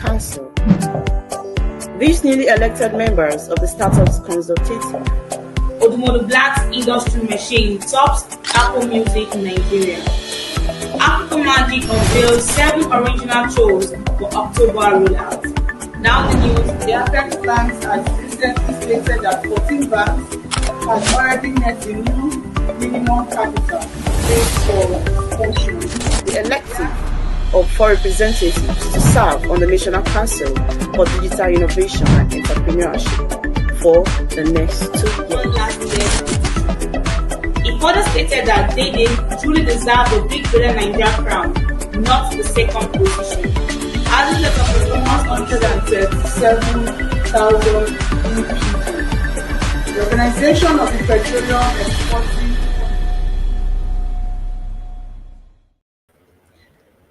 Council. These newly elected members of the Startups Consultative Odumodu Black's industry machine tops Apple Music in Nigeria. Africa Magic unveils 7 original shows for October rollout. Now the news. The affected banks has recently stated that 14 banks has already met the new minimum capital base for function. The elective of 4 representatives to serve on the National Council for Digital Innovation and Entrepreneurship for the next 2 One years. last year. It further stated that they truly deserve the Big Brother Nigeria crown, not the second position. Adding the performance 137,000 new people. The Organization of the Petroleum Exporting.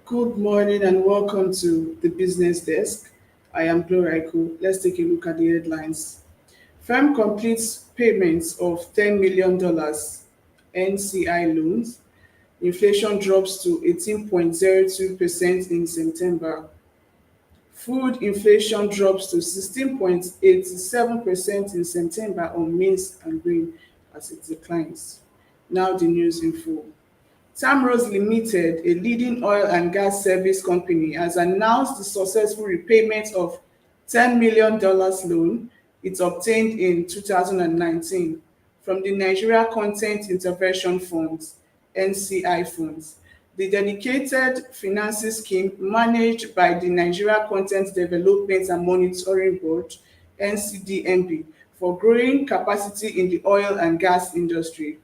Good morning and welcome to the Business Desk. I am Gloria Iku. Let's take a look at the headlines. Firm completes payments of $10 million NCI loans. Inflation drops to 18.02% in September. Food inflation drops to 16.87% in September on maize and grain as it declines. Now the news in full. Tamrose Limited, a leading oil and gas service company, has announced the successful repayment of $10 million loan it obtained in 2019 from the Nigeria Content Intervention Funds, NCI funds. The dedicated financing scheme managed by the Nigeria Content Development and Monitoring Board, NCDMB, for growing capacity in the oil and gas industry.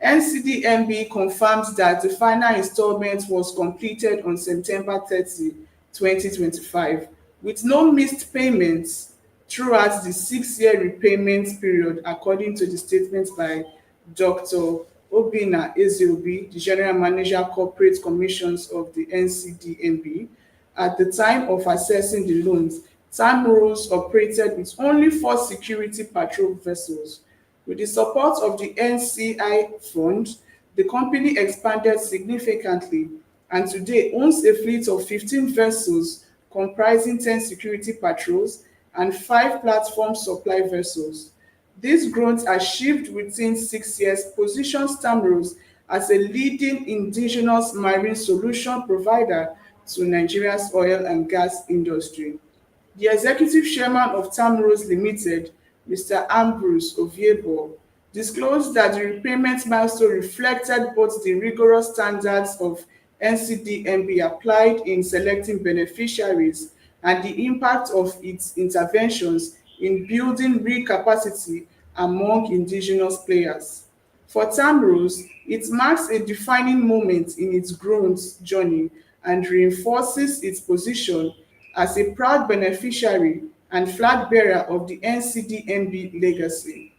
NCDMB confirmed that the final installment was completed on September 30, 2025, with no missed payments throughout the 6-year repayment period, according to the statement by Dr. Obinna Ezeobi, the General Manager Corporate Commissions of the NCDMB. At the time of assessing the loans, Tamrose operated with only 4 security patrol vessels. With the support of the NCI fund, the company expanded significantly and today owns a fleet of 15 vessels comprising 10 security patrols and 5 platform supply vessels. This growth achieved within 6 years positions Tamrose as a leading indigenous marine solution provider to Nigeria's oil and gas industry. The executive chairman of Tamrose Limited, Mr. Ambrose Oviebo, disclosed that the repayment milestone reflected both the rigorous standards of NCDMB applied in selecting beneficiaries and the impact of its interventions in building real capacity among indigenous players. For Tamrose, it marks a defining moment in its growth journey and reinforces its position as a proud beneficiary and flag bearer of the NCDMB legacy.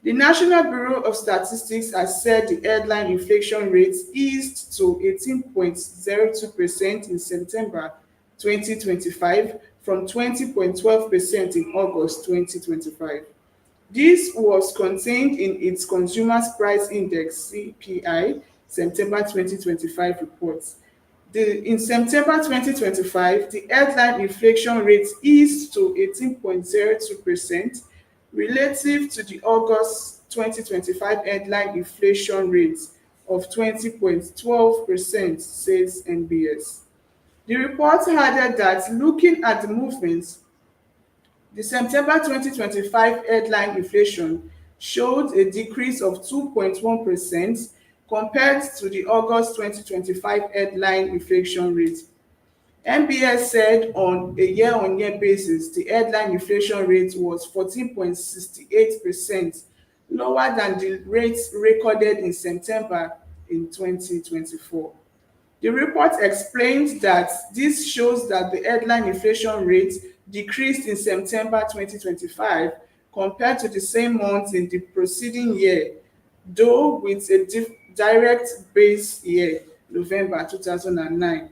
The National Bureau of Statistics has said the headline inflation rate eased to 18.02% in September 2025 from 20.12% in August 2025. This was contained in its Consumer Price Index (CPI) September 2025 report. In September 2025, the headline inflation rate eased to 18.02% relative to the August 2025 headline inflation rate of 20.12%, says NBS. The report added that looking at the movements, the September 2025 headline inflation showed a decrease of 2.1% compared to the August 2025 headline inflation rate. NBS said on a year-on-year basis, the headline inflation rate was 14.68%, lower than the rate recorded in September in 2024. The report explained that this shows that the headline inflation rate decreased in September 2025 compared to the same month in the preceding year, though with a direct base year, November 2009.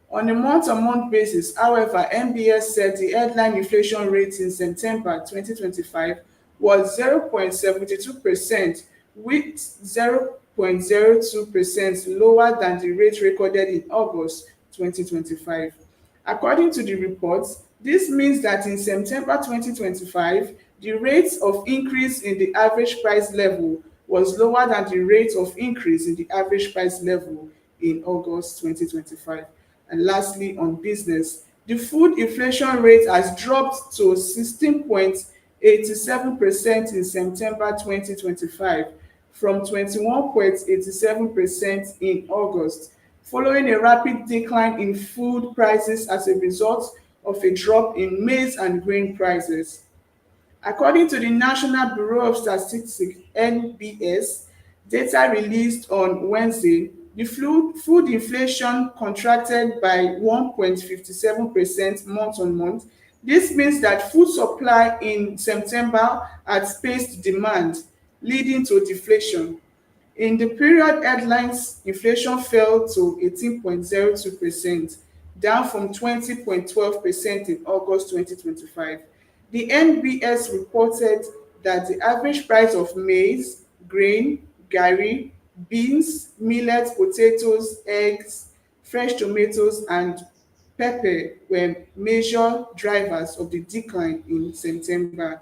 On a month-on-month basis, however, NBS said the headline inflation rate in September 2025 was 0.72%, with 0.02% lower than the rate recorded in August 2025. According to the report, this means that in September 2025, the rate of increase in the average price level was lower than the rate of increase in the average price level in August 2025. And lastly, on business, the food inflation rate has dropped to 16.87% in September 2025 from 21.87% in August, following a rapid decline in food prices as a result of a drop in maize and grain prices. According to the National Bureau of Statistics (NBS) data released on Wednesday, the food inflation contracted by 1.57% month-on-month. This means that food supply in September outpaced demand, leading to deflation. In the period, headlines inflation fell to 18.02%, down from 20.12% in August 2025. The NBS reported that the average price of maize, grain, garri, beans, millet, potatoes, eggs, fresh tomatoes, and pepper were major drivers of the decline in September.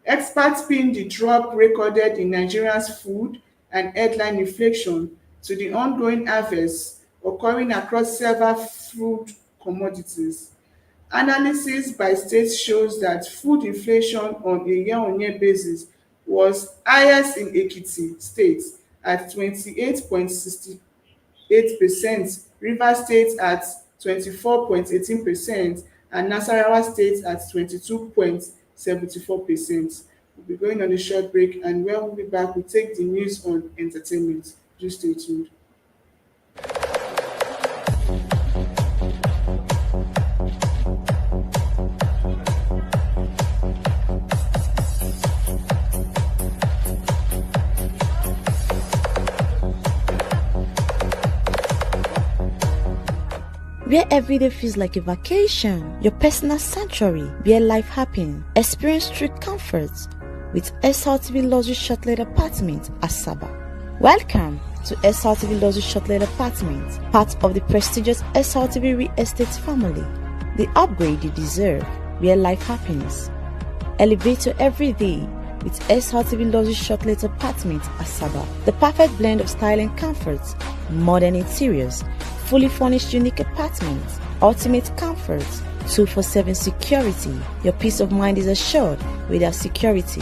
Experts pin the drop recorded in Nigeria's food and headline inflation to the ongoing harvest occurring across several food commodities. Analysis by state shows that food inflation on a year-on-year basis was highest in Ekiti State at 28.68%, Rivers State at 24.18%, and Nasarawa State at 22.74%. We'll be going on a short break, and when we'll be back, we'll take the news on entertainment. Just stay tuned. Where every day feels like a vacation, your personal sanctuary, where life happens. Experience street comforts with SRTV Luxury Shortlet Apartment, Asaba. Welcome to SRTV Luxury Shortlet Apartment, part of the prestigious SRTV Real Estate family. The upgrade you deserve, where life happens. Elevate your every day with SRTV Luxury Shortlet Apartment, Asaba. The perfect blend of style and comfort, modern interiors, fully furnished unique apartments, ultimate comfort, 247 security. Your peace of mind is assured with our security,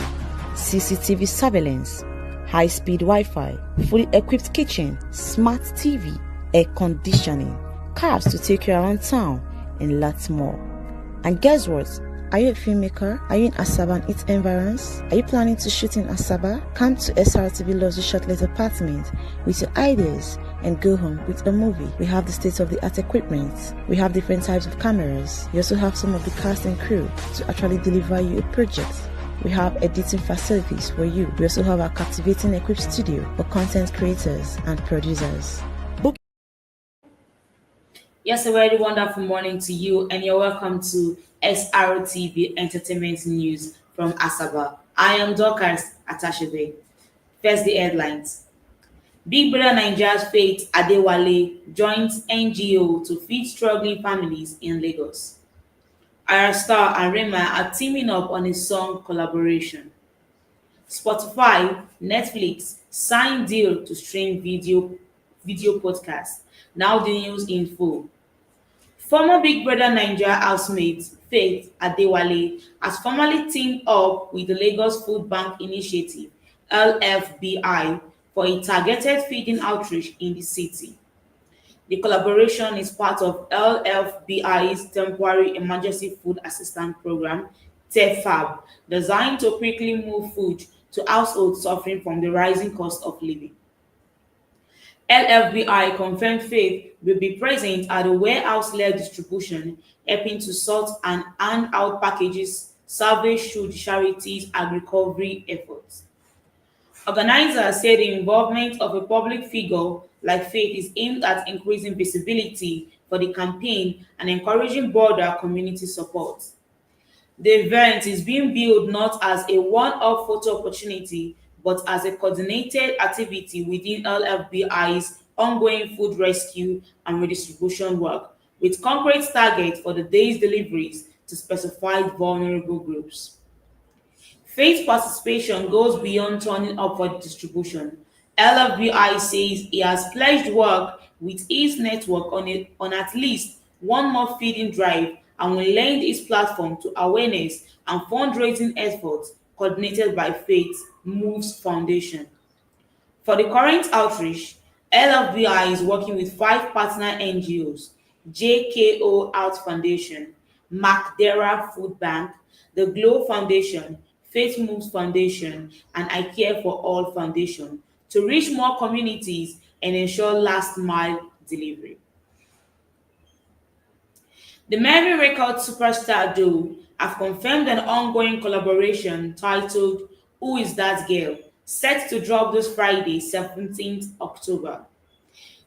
CCTV surveillance, high-speed Wi-Fi, fully equipped kitchen, smart TV, air conditioning, cars to take you around town, and lots more. And guess what? Are you a filmmaker? Are you in Asaba and its environs? Are you planning to shoot in Asaba? Come to SRTV Luxury Shortlet Apartment with your ideas and go home with a movie. We have the state-of-the-art equipment. We have different types of cameras. We also have some of the cast and crew to actually deliver you a project. We have editing facilities for you. We also have our captivating equipped studio for content creators and producers. Yes, a very wonderful morning to you, and you're welcome to SRTV Entertainment News from Asaba. I am Dorcas Atashebe. First, the headlines. Big Brother Nigeria's Faith Adewale joins NGO to feed struggling families in Lagos. Ira Star and Rema are teaming up on a song collaboration. Spotify, Netflix signed deal to stream video podcast. Now the news in full. Former Big Brother Nigeria housemate Faith Adewale has formally teamed up with the Lagos Food Bank Initiative (LFBI) for a targeted feeding outreach in the city. The collaboration is part of LFBI's Temporary Emergency Food Assistance Program (TEFAB), designed to quickly move food to households suffering from the rising cost of living. LFBI confirmed Faith will be present at the warehouse-led distribution, helping to sort and hand out packages salvaged through the charity's agri-recovery efforts. Organizers say the involvement of a public figure like Faith is aimed at increasing visibility for the campaign and encouraging broader community support. The event is being billed not as a one-off photo opportunity, but as a coordinated activity within LFBI's ongoing food rescue and redistribution work, with concrete targets for the day's deliveries to specified vulnerable groups. Phased participation goes beyond turning up for distribution. LFBI says it has pledged work with its network on at least one more feeding drive and will lend its platform to awareness and fundraising efforts coordinated by Faith Moves Foundation. For the current outreach, LFBI is working with 5 partner NGOs: JKO Out Foundation, Macdera Food Bank, the Glow Foundation, Faith Moves Foundation, and I Care for All Foundation to reach more communities and ensure last mile delivery. The Mary Records superstar duo have confirmed an ongoing collaboration titled Who Is That Girl, set to drop this Friday, 17th October.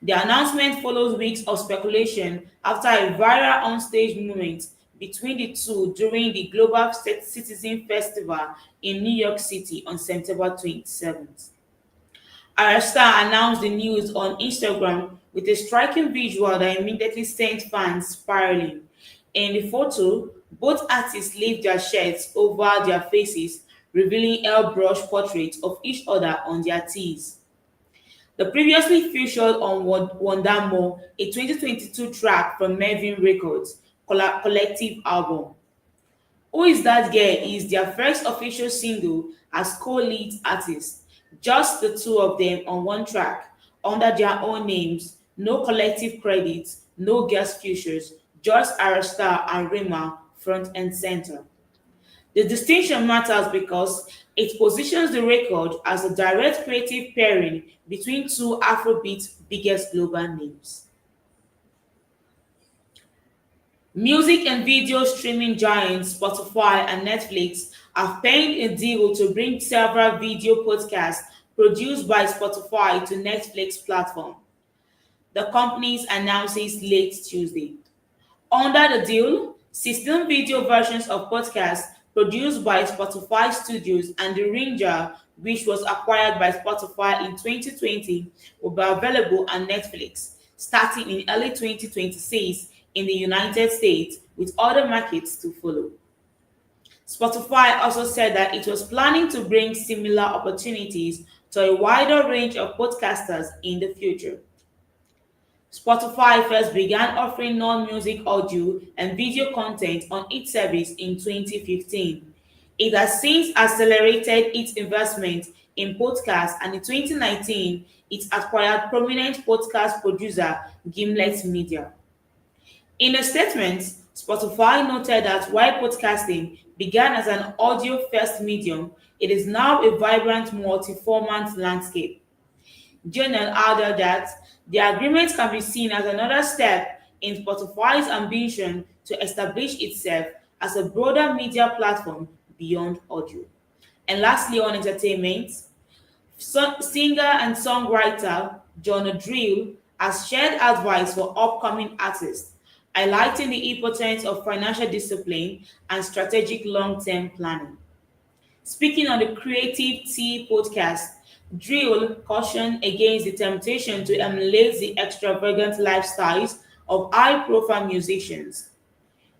The announcement follows weeks of speculation after a viral onstage moment between the two during the Global Citizen Festival in New York City on September 27th. Arasta announced the news on Instagram with a striking visual that immediately sent fans spiraling. In the photo, both artists lift their shirts over their faces, revealing airbrush portraits of each other on their tees. The previously featured on Wondamo, a 2022 track from Mervyn Records collective album. Who Is That Girl is their first official single as co-lead artists, just the two of them on one track, under their own names, no collective credits, no guest features, just Arasta and Rema front and center. The distinction matters because it positions the record as a direct creative pairing between two Afrobeat's biggest global names. Music and video streaming giants Spotify and Netflix have penned a deal to bring several video podcasts produced by Spotify to Netflix platform. The companies announced it late Tuesday. Under the deal, 16 video versions of podcasts produced by Spotify Studios and The Ringer, which was acquired by Spotify in 2020, will be available on Netflix starting in early 2026 in the United States, with other markets to follow. Spotify also said that it was planning to bring similar opportunities to a wider range of podcasters in the future. Spotify first began offering non-music audio and video content on its service in 2015. It has since accelerated its investment in podcasts, and in 2019, it acquired prominent podcast producer Gimlet Media. In a statement, Spotify noted that while podcasting began as an audio-first medium, it is now a vibrant multi-format landscape. Journal added that the agreement can be seen as another step in Spotify's ambition to establish itself as a broader media platform beyond audio. And lastly, on entertainment, singer and songwriter John Drill has shared advice for upcoming artists, highlighting the importance of financial discipline and strategic long-term planning. Speaking on the Creative Tea podcast, Drill cautioned against the temptation to emulate the extravagant lifestyles of high-profile musicians,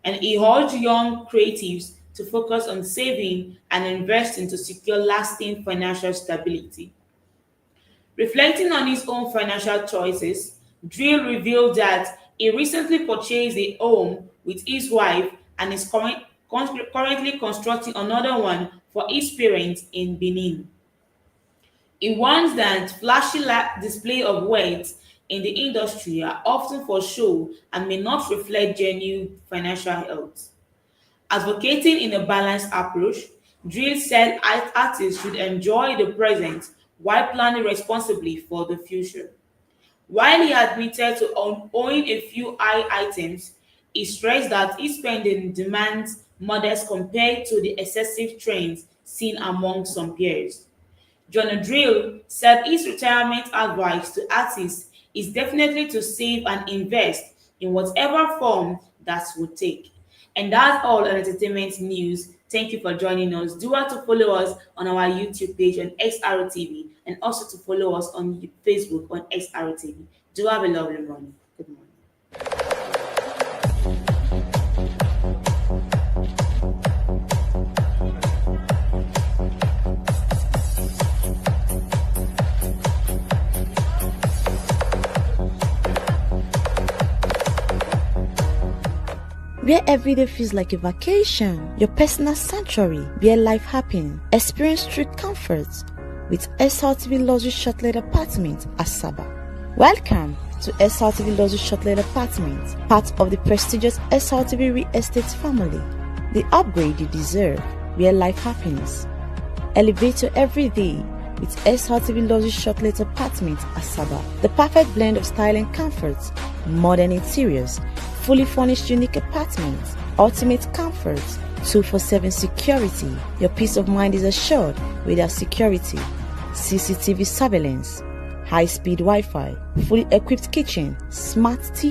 and he urged young creatives to focus on saving and investing to secure lasting financial stability. Reflecting on his own financial choices, Drill revealed that he recently purchased a home with his wife and is currently constructing another one for his parents in Benin. He warns that flashy display of wealth in the industry are often for show and may not reflect genuine financial health. Advocating in a balanced approach, Drill said artists should enjoy the present while planning responsibly for the future. While he admitted to owning a few high items, he stressed that his spending demands modest compared to the excessive trends seen among some peers. John Drill said his retirement advice to artists is definitely to save and invest in whatever form that would take. And that's all on entertainment news. Thank you for joining us. Do want to follow us on our YouTube page on XRTV and also to follow us on Facebook on XRTV. Do have a lovely morning. Good morning. where every day feels like a vacation. Your personal sanctuary, where life happens. Experience true comfort with SRTV Luxury Shortlet Apartment, Asaba. Welcome to SRTV Luxury Shortlet Apartment, part of the prestigious SRTV Real Estate family. The upgrade you deserve, where life happens. Elevate your every day with SRTV Luxury Shortlet Apartment, Asaba. The perfect blend of style and comfort, modern interiors, fully furnished unique apartments, ultimate comfort, 24/7 security. Your peace of mind is assured with our security, CCTV surveillance, high-speed Wi-Fi, fully equipped kitchen, smart TV.